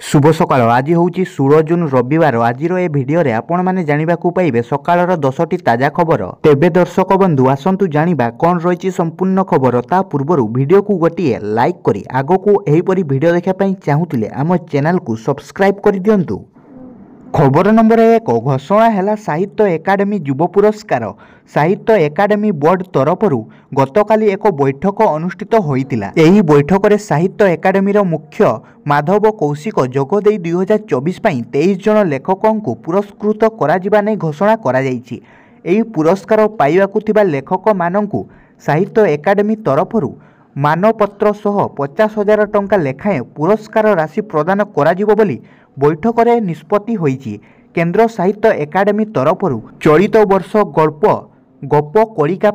शुभ सकाळ। आज हूँ 16 जून रविवार। आज ए भिडियो आपण मैंने जानवाक पाइबे सकाळर 10टी ताजा खबर। तेबे दर्शक बंधु आसतु जानिबा कौन रही संपूर्ण खबर। ता पूर्व भिडियो को गोटे लाइक करी आगो को एहीपरी भिडियो देखा चाहूले आम चैनल को सब्सक्राइब कर दियंतु। खबर नंबर 1 घोषणा है साहित्य एकाडेमी युव पुरस्कार। साहित्य एकाडेमी बोर्ड तरफर गतकाली एक बैठक अनुष्ठित होइतिला। एही बैठक में साहित्य एकाडेमी मुख्य माधव कौशिक जोगदे 2024 23 जन लेखकों को पुरस्कृत करा नै घोषणा करा जायछि। एही पुरस्कार पाइबाकु थिबा लेखक माननकु साहित्य एकाडेमी तरफर मानपत्र सह 50,000 टंका लेखाएं पुरस्कार राशि प्रदान कराजिबो बोली बैठक में निष्पत्ति होइछि। केंद्र साहित्य एकाडेमी तरफर चलित वर्ष गप कलिका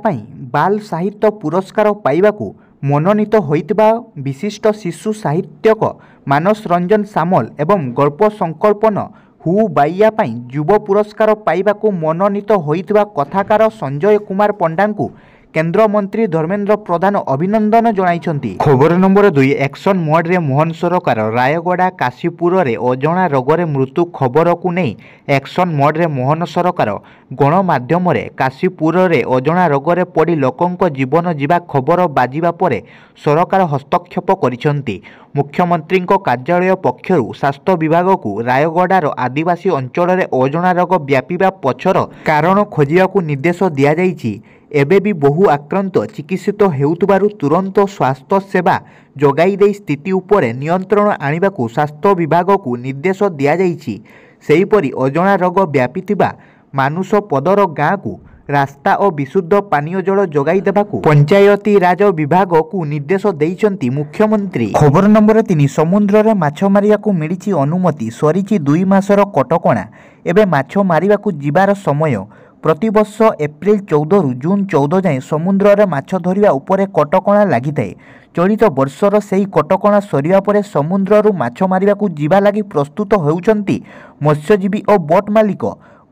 बाल साहित्य पुरस्कार पाइबाकू मनोनीत होइतिबा विशिष्ट शिशु साहित्यक मानस रंजन सामल एवं गल्प संकल्पन हु बाइया युव पुरस्कार पाइबाकू मनोनीत होइतिबा कथाकार संजय कुमार पंडा को केंद्र मंत्री धर्मेंद्र प्रधान अभिनंदन जणाइछन्ति। खबर नंबर 2 एक्शन मोड रे मोहन सरकार। रायगड़ा काशीपुर रे अजणा रोगरे मृत्यु खबर को नहीं एक्शन मोड रे मोहन सरकार गणमाध्यम रे काशीपुर रे अजणा रोगरे पड़ी लोकंक जीवन जीवा खबर बाजिबा परे सरकार हस्तक्षेप करिसन्ति। मुख्यमंत्री कार्यालय पक्षर स्वास्थ्य विभाग को रायगड़ार आदिवासी अंचल रे अजणा रोग व्यापीबा पछर कारण खोजिबाकू निर्देश दिया जाइछि। एबे भी बहु आक्रांत चिकित्सित हेउतबारु तुरंत स्वास्थ्य सेवा जोगाई दे स्थिति उपरे नियंत्रण आनिबाकू स्वास्थ्य विभाग को निर्देश दिया जाइछि। सेहीपरि अजणा रोग व्यापीथिबा मानुष पदर गाँ को रास्ता और विशुद्ध पानीय जल जोगाई देबाकू पंचायती राज विभाग को निर्देश देइछन्ति मुख्यमंत्री। खबर नंबर 3 समुद्र रे माछ मारियाकू मिलिछि अनुमति। सरिछि 2 मासर कटकणा। एबे माछ मारिबाकू जिबार समय प्रतिवर्ष एप्रिल 14 रु जून 14 जाए समुद्र रे माछ धरिया उपरे कटकणा लागिଥାଏ। चलित वर्षर सेही कटकणा सरिया परे समुद्र रु माछ मारिबाकू जिबा लागि प्रस्तुत हेउछन्ति मत्स्यजीवी और बोट मालिक।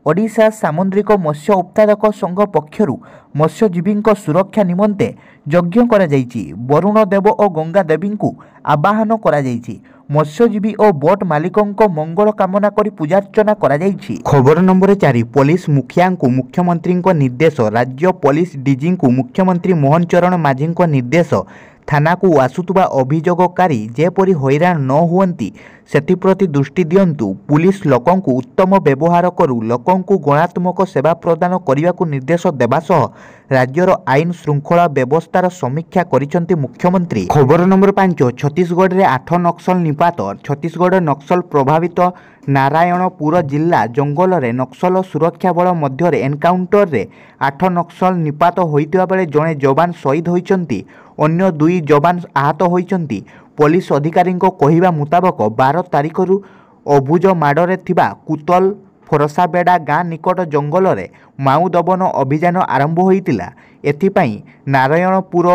ओडिशा सामुद्रिक मत्स्य उत्पादक संघ पक्षरु मत्स्यजीवी सुरक्षा निमंते यज्ञ करा जाइछि। वरुण देव और गंगा देवी को आवाहन करा जाइछि। मत्स्यजीवी और बोट मालिकों मंगल कामना करी पूजार्चना करा जाइछि। खबर नंबर 4 पुलिस मुखिया को मुख्यमंत्री निर्देश। राज्य पुलिस डीजी को मुख्यमंत्री मोहन चरण माझी निर्देश। थाना को आसुतुबा अभियोगकारी जेपरी हैरान न हुअंती सेथिप्रति दृष्टि दियंतु। पुलिस लोकों को उत्तम व्यवहार करू लोकों को गुणात्मक सेवा प्रदान करने को निर्देश देवा सह राज्यर आईन श्रृंखला व्यवस्थार समीक्षा करिसंती मुख्यमंत्री। खबर नंबर 5 छत्तीसगढ़ रे 8 नक्सल निपात। छत्तीसगढ़ नक्सल प्रभावित नारायणपुर जिला जंगल रे नक्सल सुरक्षा बल मध्य एनकाउंटर रे 8 नक्सल निपात होइतिबा बेले जणे जवान शहीद होइचंती। अन्य 2 जवान आहत होइचंती। पुलिस अधिकारी कहिबा मुताबक 12 तारिख रु अभुज माड़े थिबा कुतल फरसाबेड़ा गाँ निकट जंगल रे माऊ दबन अभियान आरंभ होइतिला। एथिपाई नारायणपुर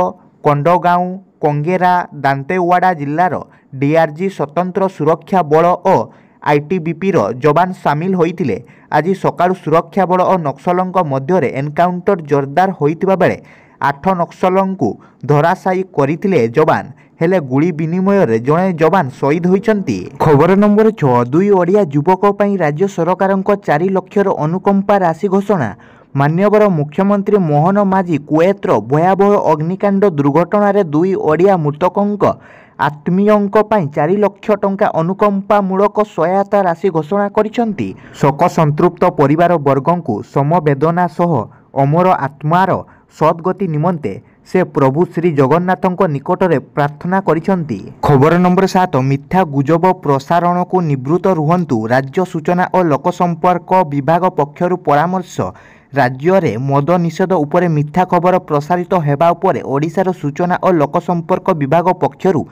कंडगाँव कंगेरा दांतेवाड़ा जिलार डीआरजी स्वतंत्र सुरक्षा बल और आईटीबीपी रो जवान सामिल होइतिले। आज सकाळु सुरक्षा बल और नक्सलंक मध्य एनकाउंटर जोरदार होइतिबा बेले 8 नक्सलंकु धराशायी करितिले जवान। हेले गुली विनिमय रे जणे जवान शहीद होइचंती। खबर नंबर 6 2 ओडिया युवक पई राज्य सरकार 4 लाख अनुकंपा राशि घोषणा। मान्यवर मुख्यमंत्री मोहन माझी कुएतर भयावह अग्निकांड दुर्घटना रे 2 ओडिया मृतकों आत्मीयों 4 लाख टंका अनुकंपामूलक सहायता राशि घोषणा करिसंती। शोक संतृप्त परिवार वर्गों को समवेदना सह अमर आत्मार सद्गति निमंते से प्रभु श्री जगन्नाथों निकट में प्रार्थना करिसंती। खबर नंबर 7 मिथ्या गुजब प्रसारण को निवृत्त रुहंतु। राज्य सूचना और लोकसंपर्क विभाग पक्षरु परामर्श। राज्य रे मद निषेध उपरे मिथ्या खबर प्रसारित हेबा उपरे ओडिशार सूचना और लोकसंपर्क विभाग पक्षरु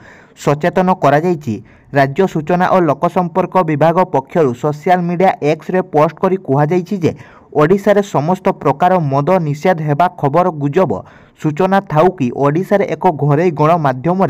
सचेतन करा जाइछि। राज्य सूचना और लोकसंपर्क विभाग पक्षरु सोशल मीडिया एक्स रे पोस्ट करी कहा जाइछि जे ओडिशा रे समस्त प्रकार मद निषेध हेबा खबर गुजब सूचना थाउ कि ओडिशा रे एक घरोई गणमाध्यम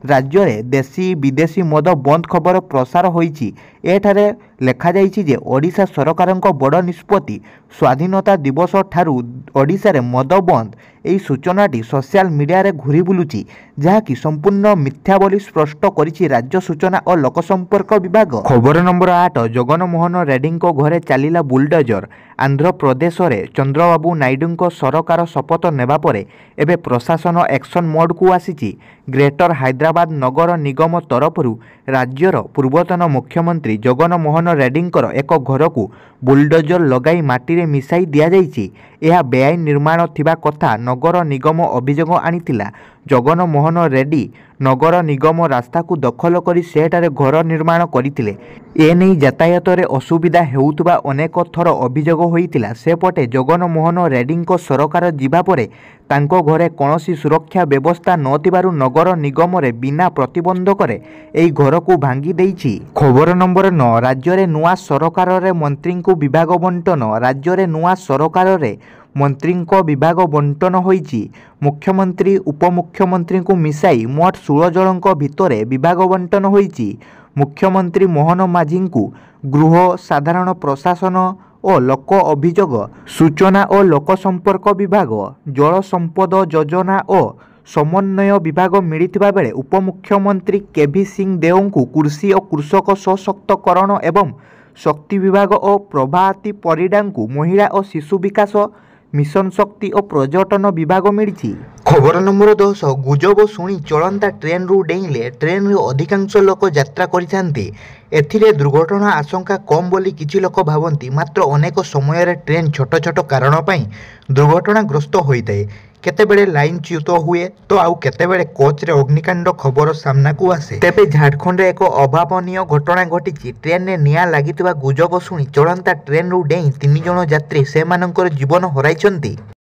राज्य देशी विदेशी मद बंद खबर प्रसार होईछि। एठारे लेखा जाइछि जे ओडिशा सरकारक बड़ निष्पत्ति स्वाधीनता दिवस ठारू ओडिशा रे मद बंद। एही सूचनाटी सोशल मीडिया रे घुरी बुलुछि, जहाँकि संपूर्ण मिथ्या बोली स्पष्ट करिछि राज्य सूचना और लोक संपर्क विभाग। खबर नंबर 8 जगन मोहन रेड्डी घरे चलिला बुलडोजर। आंध्र प्रदेश रे चंद्रबाबू नायडू सरकार शपथ नेबा परे एबे प्रशासन एक्शन मोड को आसीछि। ग्रेटर हैदराबाद नगर निगम तरफरु राज्यर पूर्वतन मुख्यमंत्री जगन मोहन रेड्डींकर एक घर को बुलडोजर लगाई माटी रे मिसाई दिया जाइछि। यह बेआईन निर्माण थिबा कथा नगर निगम अभियोग आनिथिला। जगन मोहन रेड्डी नगर निगम रास्ता को दखल करी सेठारे घर निर्माण करथिले। एने यातायात रे असुविधा हेउतबा अनेक थर अभियोग होइतिला। सेपटे जगन मोहन रेड्डींको सरकार जिबा परे तांको घरे कौनसी सुरक्षा व्यवस्था नथिबारु नगर निगम रे बिना प्रतिबंधक रे एई घर को भांगी देइछि। खबर नंबर 9 राज्य रे नुआ सरकार रे मंत्री को विभाग बंटन। राज्य रे नुआ सरकार रे मंत्री विभाग बंटन होइछि। मुख्यमंत्री उपमुख्यमंत्री को मिसाई मोट 16 जनक भितरे विभाग बंटन होइछि। मुख्यमंत्री मोहन माझी को गृह साधारण प्रशासन और लोक अभियोग सूचना और लोक संपर्क विभाग जल संपद योजना और समन्वय विभाग मिलिथिबा बेले उपमुख्यमंत्री केवी सिंह देव को कृषि और कृषक सशक्तकरण एवं शक्ति विभाग और प्रभाती परिडा को महिला और शिशु विकास मिशन शक्ति और पर्यटन विभाग मिली। खबर नंबर 10 गुजब शुणी चलता ट्रेन रु डेइले ट्रेन रे अधिकांश लोक यात्रा करिथांती। एथिरे दुर्घटना आशंका कम बोली किछि लोक भावंती, मात्र अनेक समय रे ट्रेन छोट छोट कारण पई दुर्घटनाग्रस्त होइताए। केतेबेले लाइन च्युत हुए तो आउ केतेबेले कोच रे अग्निकांड खबर सामना को आसे। तेबे झारखंड रे एक अभावनीय घटना घटिछि। ट्रेन रे निया लागितबा गुजब शुणी चलता ट्रेन रु डेई 3 जण यात्री सेमानकर जीवन हराइछंती।